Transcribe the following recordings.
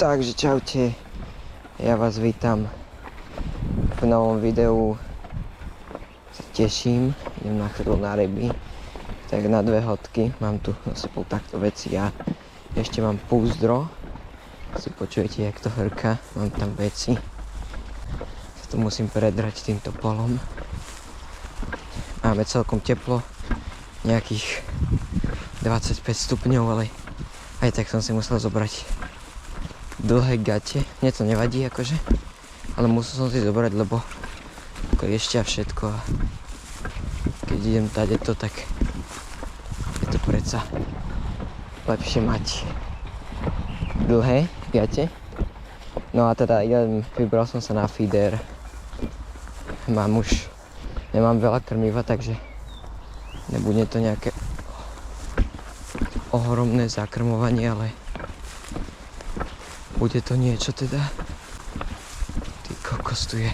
Takže čaute, ja vás vítam v novom videu. Sa teším, idem na chvíľu na ryby, tak na 2 hodky. Mám tu na sebou takto veci a ešte mám púzdro. Si počujete, jak to hrká, mám tam veci. Sa tu musím predrať týmto polom. Máme celkom teplo, nejakých 25 stupňov, ale aj tak som si musel zobrať dlhé gate. Mne to nevadí akože, ale musel som si zobrať, lebo ako ešte a všetko. A keď idem tadeto, tak je to predsa lepšie mať dlhé gate. No a teda vybral som sa na feeder. Nemám veľa krmiva, takže nebude to nejaké ohromné zakrmovanie, ale bude to niečo teda. Ty kokos, tu je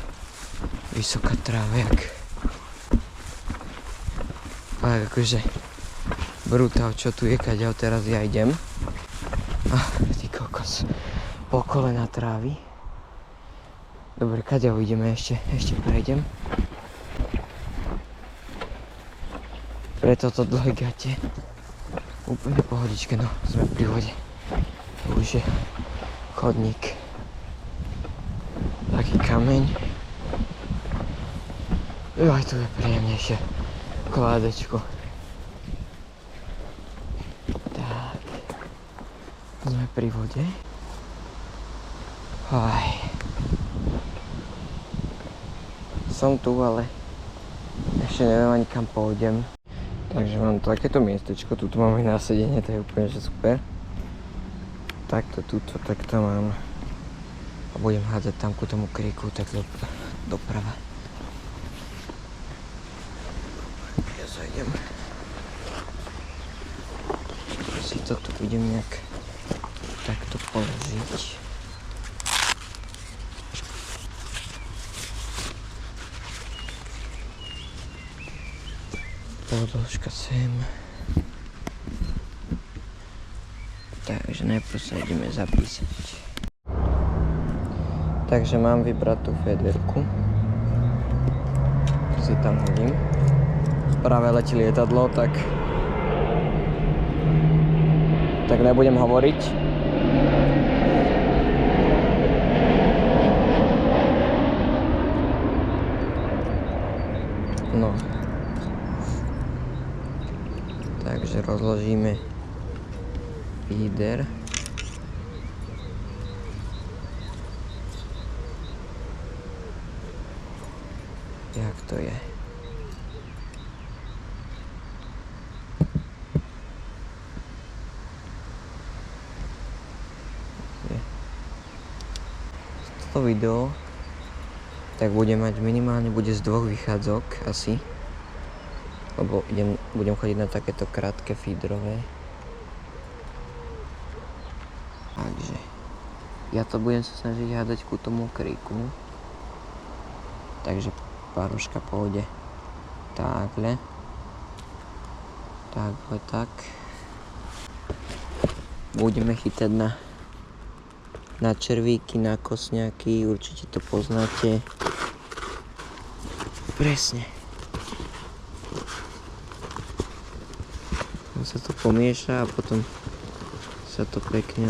vysoká tráva, ale akože brutál, čo tu je, kaďal teraz ja idem. Ty kokos, po kolena trávy. Dobre, kaďal ideme, ešte prejdem. Pre toto dlhé gate úplne pohodičke, no sme pri vode. Už je chodník. Taký kameň. Aj tu je príjemnejšie kládečko. Tak. Sme pri vode. Som tu, ale ešte neviem ani kam pôjdem. Takže mám takéto miestečko, tuto máme na sedenie, to je úplne že super. Takto mám. A budem hádzať tam ku tomu kríku, tak doprava. Ja zajdem. Si to tu idem nejak takto položiť. Podĺžka sem. Takže najprv sa ideme zapísať. Takže mám vybrať tú federku. Si tam hodím. Práve letí lietadlo, tak nebudem hovoriť. No. Takže rozložíme feeder. Jak to je? Toto video tak budem mať minimálne z 2 vychádzok asi, lebo budem chodiť na takéto krátke feederové. Takže ja to budem sa snažiť hádať ku tomu kríku. Takže páruška pôjde takhle. Tak. Budeme chytať na červíky, na kosňaky, určite to poznáte. Presne. Sa to pomieša a potom sa to pekne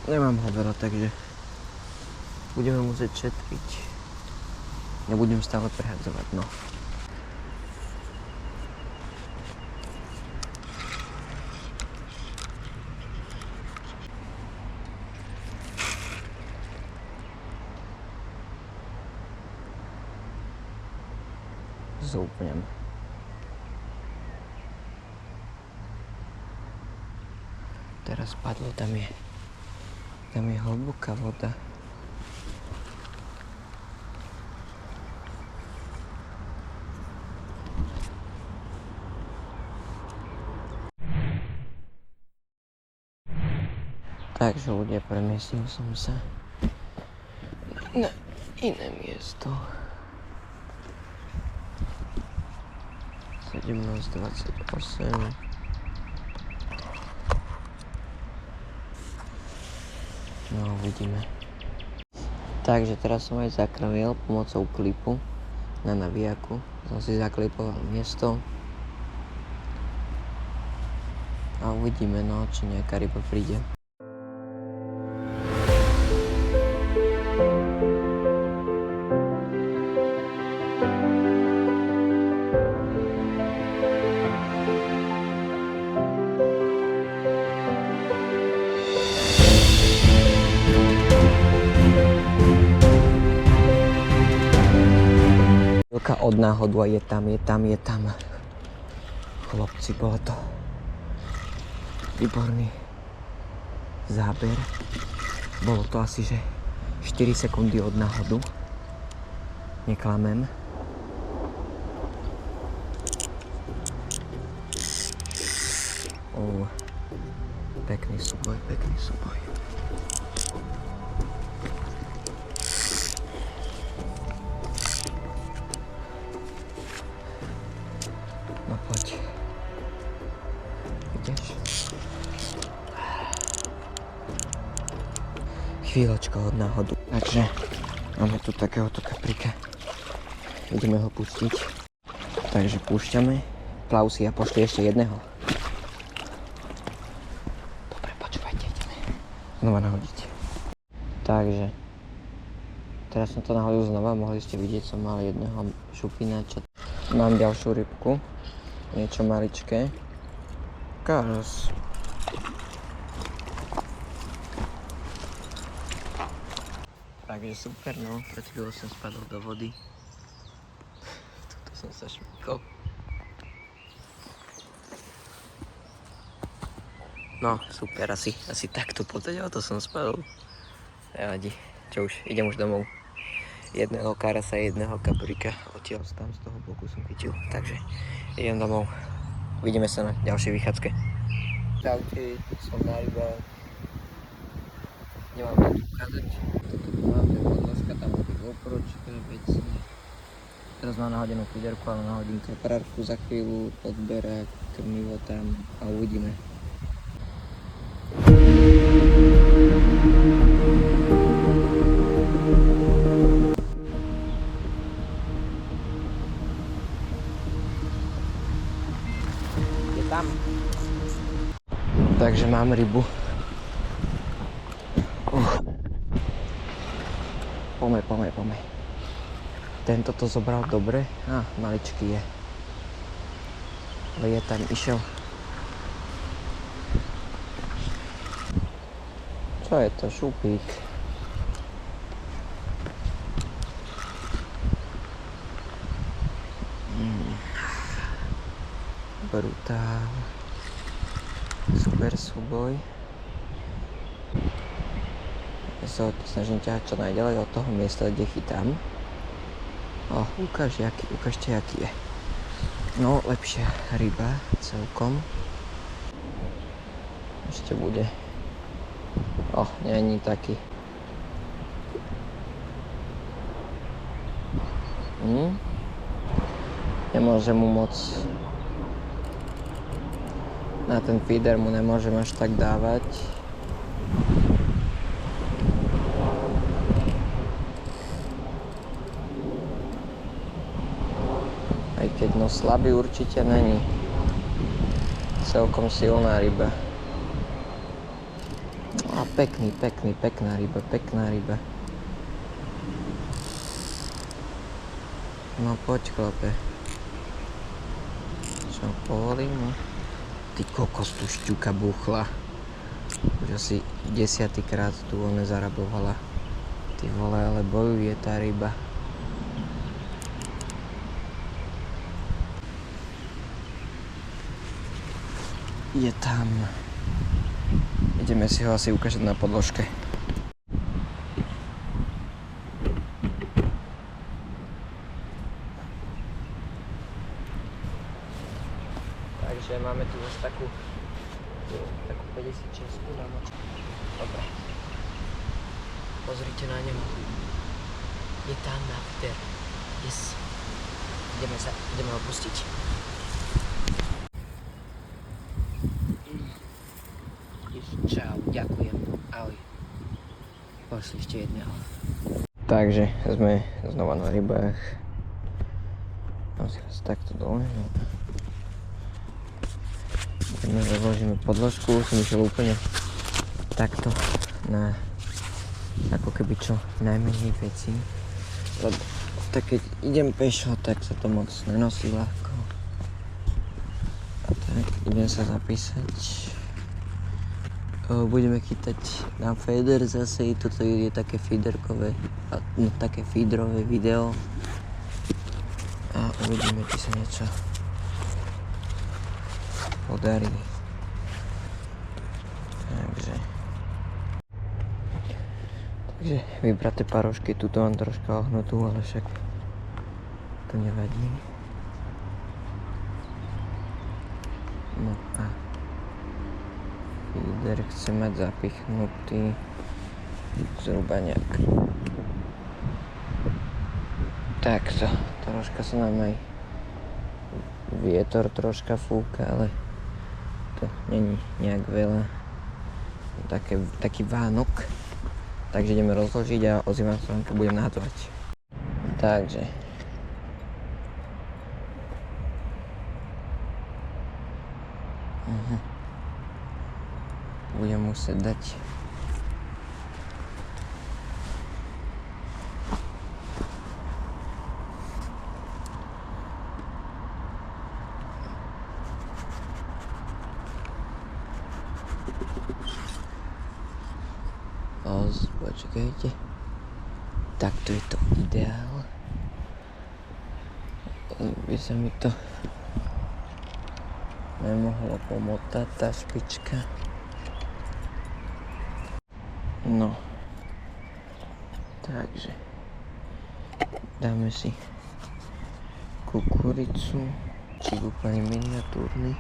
Nemám ho veľa, takže budeme musieť šetriť. Nebudem stále prehadzovať, no. Zoupnem. Teraz padlo, tam je hlboká voda. Takže ľudia, premiestnil som sa na iné miesto. 17:28. No, uvidíme. Takže teraz som aj zakrmil pomocou klipu na nabíjaku. Som si zaklipoval miesto. A uvidíme, no, či nejaká ryba príde. Od náhodu a je tam. Chlopci, bolo to výborný záber. Bolo to asi, že 4 sekundy od náhodu. Neklamem. Pekný súboj. No poď. Ideš? Chvíľočka od náhodu. Takže máme tu takéhoto kaprika. Ideme ho pustiť. Takže púšťame. Klausi, a pošli ešte jedného. Dobre, počúvajte, ideme znova nahodiť. Takže teraz som to nahodil znova. Mohli ste vidieť, som mal jedného šupinača. Mám ďalšiu rybku. Niečo maličké. Karos. Takže super, no. Pred chvíľou som spadol do vody. Tuto som sa šmykol. No, super, asi takto podstate, o to som spadol. Nevadí. Čo už, idem už domov. Jedného karasa, jedného kaprika. Odtiaľ tam z toho boku som chytil. Takže idem domov. Uvidíme sa na ďalšej vychádzke. Čaute, som na rybách. Nemám to ukázať. Toto tu mám, to je podložka, tam je GoPročka, veci. Teraz mám nahodenú fiderku, ale nahodím kaprárku za chvíľu, odberák, krmivo tam a uvidíme. Tam. Takže mám rybu. Poďme. Tento to zobral dobre. Maličký je. Ale je tam, išiel. Čo je to? Šupík. Brutál. Super súboj. Ja sa snažím ťahať čo najďalej od toho miesta, kde chytám. Ukážte, aký je. No, lepšia ryba celkom. Ešte bude. Nie je taký. Nemôžem mu moc. Na ten feeder mu nemôžem až tak dávať. Aj keď slabý určite není. Celkom silná ryba. Pekná ryba. No poď, chlape. Čo, povolím? Ty kokos, tu šťuka buchla. Už asi 10. krát tu zarabovala. Ty vole, ale bojuje tá ryba. Je tam. Ideme si ho asi ukážať na podložke. Takže máme tu už takú 56 na moč. Dobre. Pozrite na ňu. Je tam na vter. Yes. Ideme ho pustiť. Čau, ďakujem. Ahoj. Pošli ešte jedného. Takže sme znova na rybách. Mám si vás takto dole. Ideme, rozložíme podložku, som išiel úplne takto na ako keby čo najmenej veci. Lebo tak keď idem pešo, tak sa to moc nenosí ľahko. A tak idem sa zapísať. Budeme chytať na feeder zase, toto je také feederkové, no také feederové video. A uvidíme, či sa niečo podarí. Takže vybraté parožky, tuto mám troška ohnutú, ale však to nevadí. No a feeder chce mať zapichnutý zhruba nejak takto. Troška sa nám aj vietor troška fúka, ale to není nejak veľa. Taký Vánok. Takže ideme rozložiť a ozývam sa vám, keď budem nahadzovať. Takže budem musieť dať počkajte. Takto je to ideál. By sa mi to nemohlo pomotať, tá špička. No. Takže dáme si kukuricu, či úplne miniatúrny.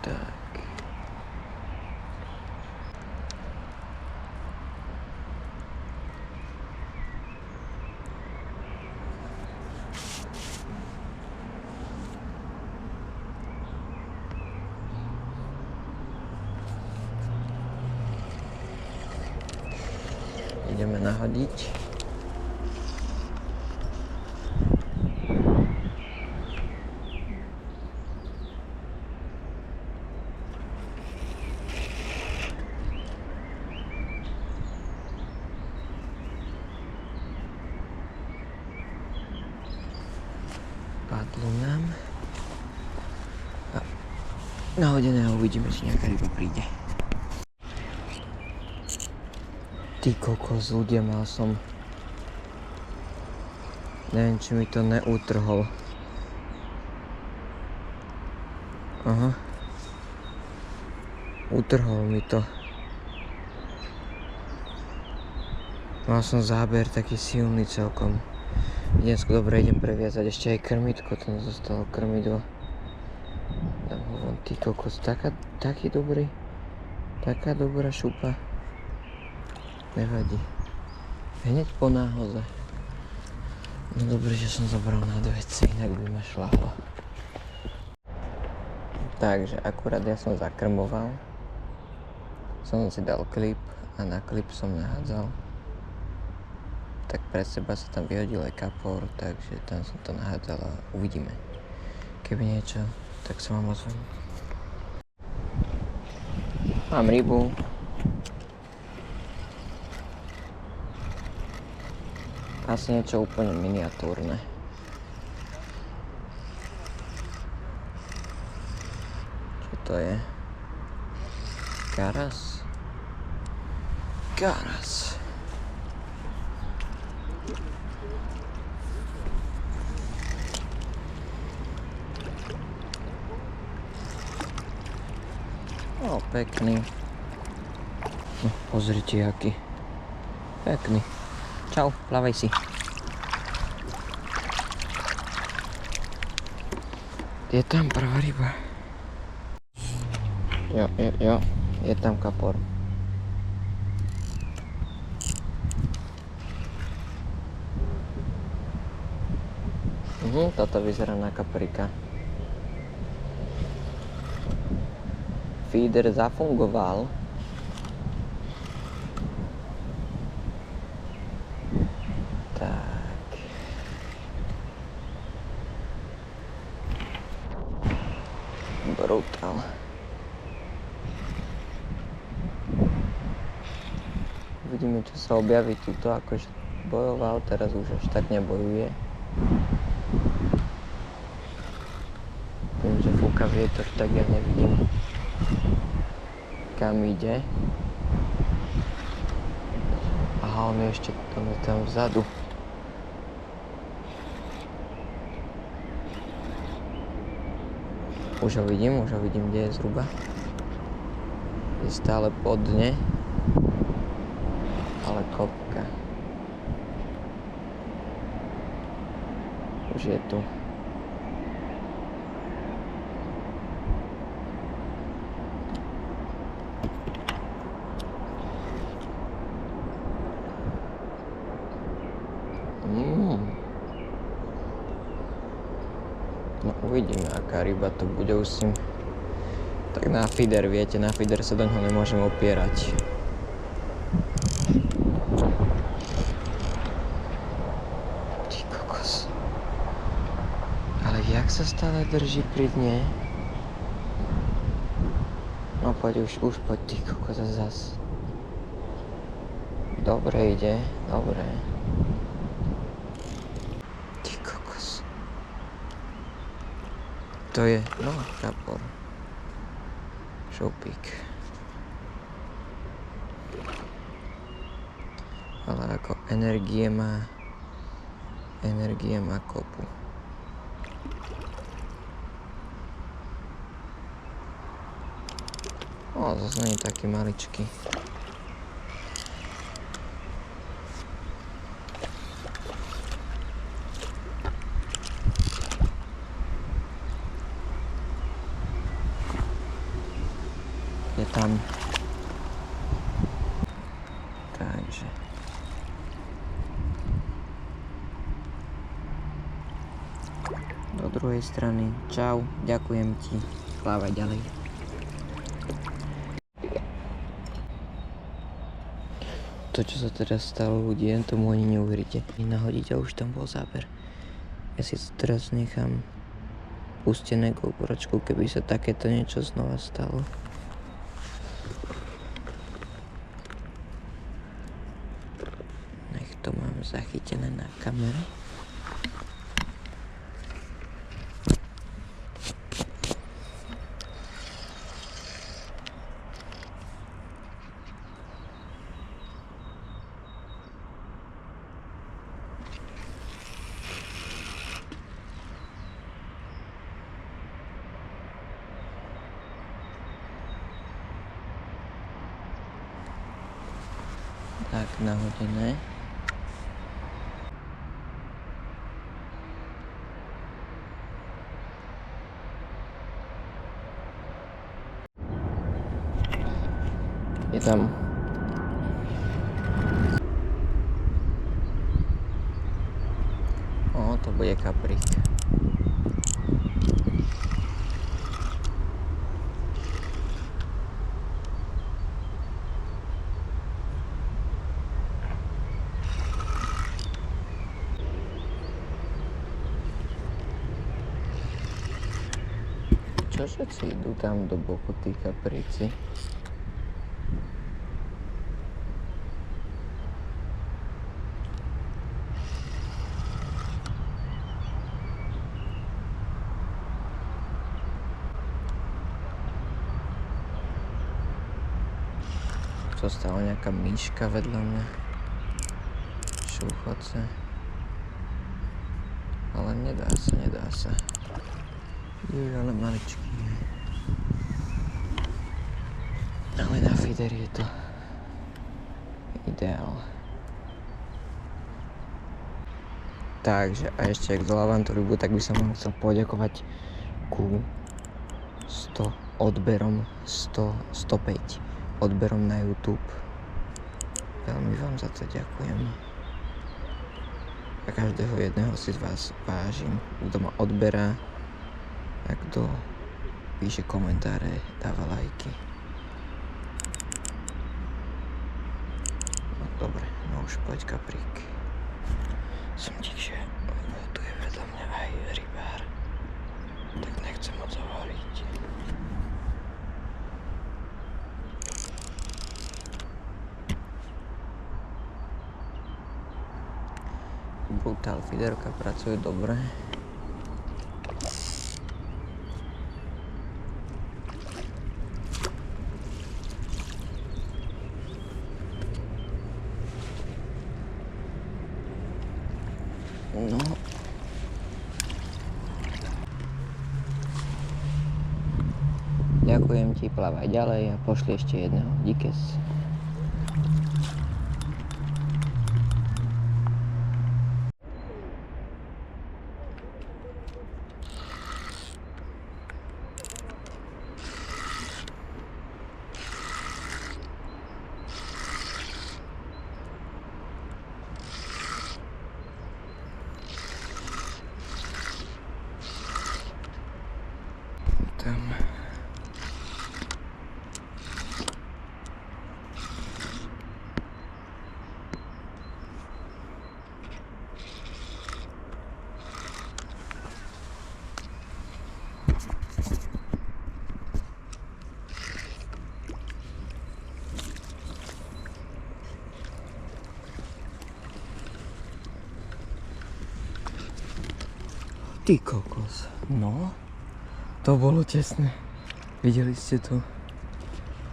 Tak. Ideme nahodiť. Padlo nám. A nahodené a uvidíme, či nejaká ryba príde. Ty kokos, ľudia, mal som... Neviem, či mi to neutrhol. Aha. Utrhol mi to. Mal som záber taký silný celkom. Dnes dobre idem previazať ešte aj krmitko, tam zostalo krmidlo. Dám ho von, ty kokos, taký dobrý. Taká dobrá šupa. Nevadí. Hneď po náhoze. No dobre, že som zobral na veci, inak by ma šľahlo. Takže akurát ja som zakrmoval. Som si dal klip a na klip som nahádzal. Tak pred seba sa tam vyhodil aj kapor, takže tam som to nahádzal a uvidíme. Keby niečo, tak sa vám ozvem. Mám rybu. Asi niečo úplne miniatúrne. Čo to je? Karas? Karas. O, pekný. No, pozrite, aký. Pekný. Čau, plavaj si. Je tam prvá ryba. Jo, je tam kapor. Toto vyzerá na kaprika. feeder zafungoval. Tak. Brutál. Uvidíme, čo sa objaví tuto, akože bojoval, teraz už až tak nebojuje. Viem, že fúka vietor, tak ja nevidím, kam ide. Aha, on je ešte tam vzadu. Už ho vidím, kde je zhruba. Je stále pod dne. Ale kopka. Už je tu. No uvidíme, aká ryba to bude, už si... Tak na feeder, viete, na feeder sa do ňoho nemôžem opierať. Ty kokos. Ale jak sa stále drží pri dne? No poď už poď, ty kokos, zas. Dobre ide, dobre. Ty kokos. To je, no, kapor. Šopík. Ale ako energie má kopu. O, zase nie je taký maličký. Je tam. Takže. Do druhej strany. Čau, ďakujem ti. Plávaj ďalej. To, čo sa teraz stalo, ľudia, tomu ani neuveríte. Nahodíte a už tam bol záber. Ja si teraz nechám pustené GoPročku, keby sa takéto niečo znova stalo. Nech to mám zachytené na kameru. Tak, nahodené. Je tam. O, to bude kaprík. Čo všetci idú tam do boku, tí kapríci? Zostala nejaká myška vedľa mňa. Šúchoce. Ale nedá sa. Ale maličký. Ale na feeder je to ideál. Takže a ešte ak dolávam tú rybu, tak by som vám chcel poďakovať ku 100 odberom, 105 odberom na YouTube. Veľmi vám za to ďakujem. A každého jedného si z vás vážim, kto ma odberá a kto píše komentáre, dáva lajky. No dobre, no už poď kaprík. Som tichšie, lebo tu je vedľa mňa aj rybár. Tak nechcem moc hovoriť. Brutal fiderka pracujú dobre. No. Ďakujem ti, plavaj ďalej a pošli ešte jedného. Díkes. Tam. Ty kokos. No. To bolo tesné. Videli ste to?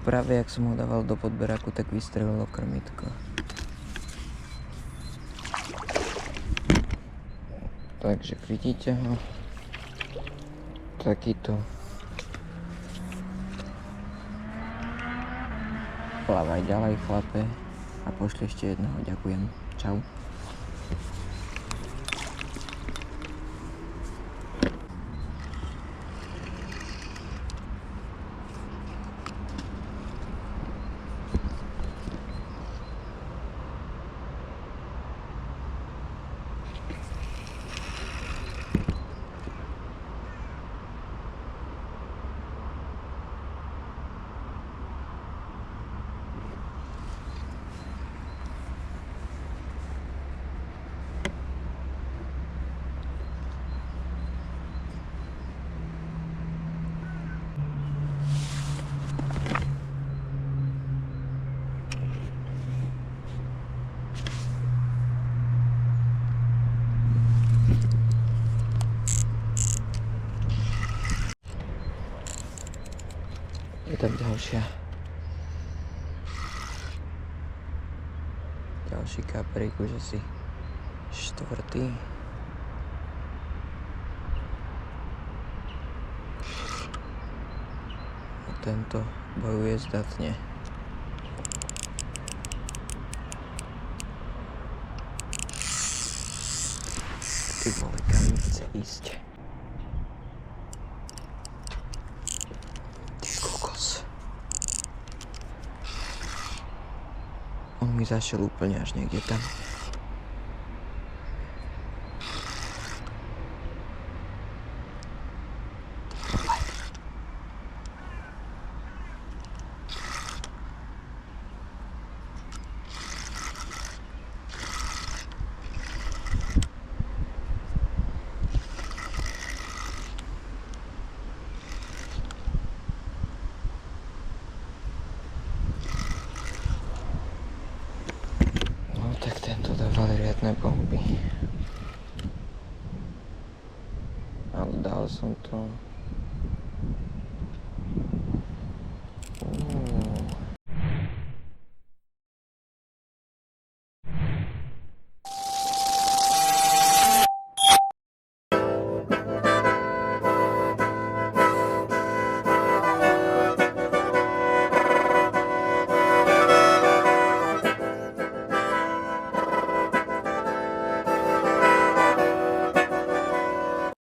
Práve jak som ho dával do podberáku, tak vystrelilo krmitko. Takže vidíte ho. Takýto. Plavaj ďalej, chlape. A pošli ešte jedného. Ďakujem. Čau. Je tam ďalšia. Ďalší kaprík, už asi štvrtý. A tento bojuje zdatne. Ty vole, kam chce ísť? On mi zašiel úplne až niekde tam. Tak tento dával riadne bomby. Ale dal som to